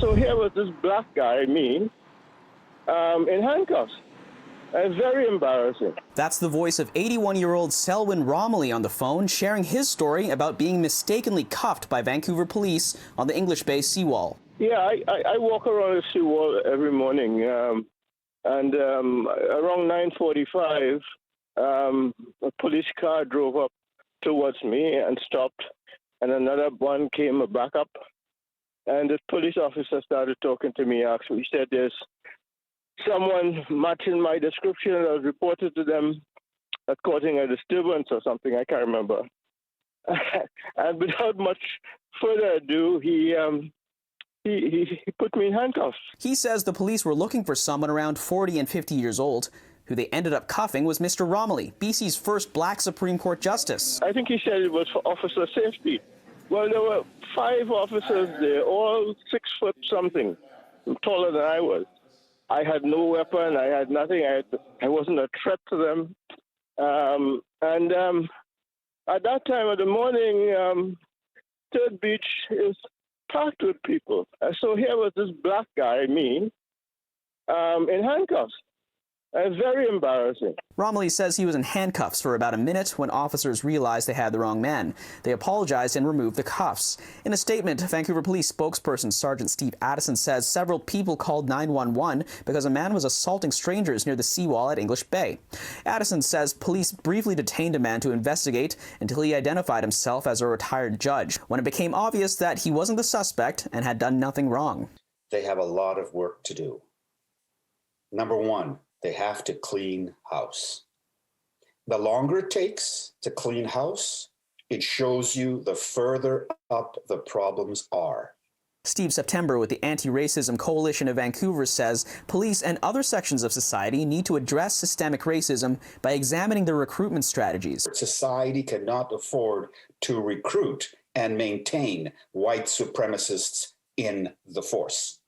So here was this black guy, me, in handcuffs. Very embarrassing. That's the voice of 81-year-old Selwyn Romilly on the phone, sharing his story about being mistakenly cuffed by Vancouver police on the English Bay seawall. Yeah, I walk around the seawall every morning, and around 9:45, a police car drove up towards me and stopped, and another one came back up, and the police officer started talking to me. Actually, he said there's someone matching my description that was reported to them as causing a disturbance or something. I can't remember. And without much further ado, he put me in handcuffs. He says the police were looking for someone around 40 and 50 years old. Who they ended up cuffing was Mr. Romilly, BC's first black Supreme Court justice. I think he said it was for officer safety. Well, there were 5 officers there, all 6 foot something, taller than I was. I had no weapon. I had nothing. I wasn't a threat to them. At that time of the morning, Third Beach is packed with people. So here was this black guy, me, in handcuffs. Very embarrassing. Romilly says he was in handcuffs for about a minute when officers realized they had the wrong man. They apologized and removed the cuffs. In a statement, Vancouver Police spokesperson Sergeant Steve Addison says several people called 911 because a man was assaulting strangers near the seawall at English Bay. Addison says police briefly detained a man to investigate until he identified himself as a retired judge, when it became obvious that he wasn't the suspect and had done nothing wrong. They have a lot of work to do. Number one, they have to clean house. The longer it takes to clean house, it shows you the further up the problems are. Steve September with the Anti-Racism Coalition of Vancouver says police and other sections of society need to address systemic racism by examining their recruitment strategies. Society cannot afford to recruit and maintain white supremacists in the force,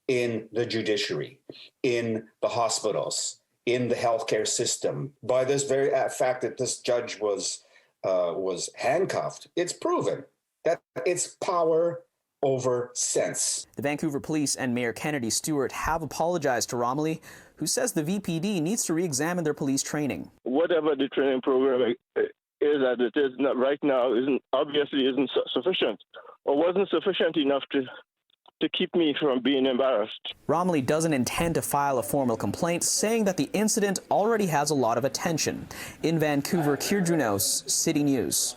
in the judiciary, in the hospitals, in the healthcare system. By this very fact that this judge was handcuffed, it's proven that it's power over sense. The Vancouver Police and Mayor Kennedy Stewart have apologized to Romilly, who says the VPD needs to re-examine their police training. Whatever the training program is that it is not right now obviously isn't sufficient, or wasn't sufficient enough to keep me from being embarrassed. Romilly doesn't intend to file a formal complaint, saying that the incident already has a lot of attention. In Vancouver, Kier Junos, City News.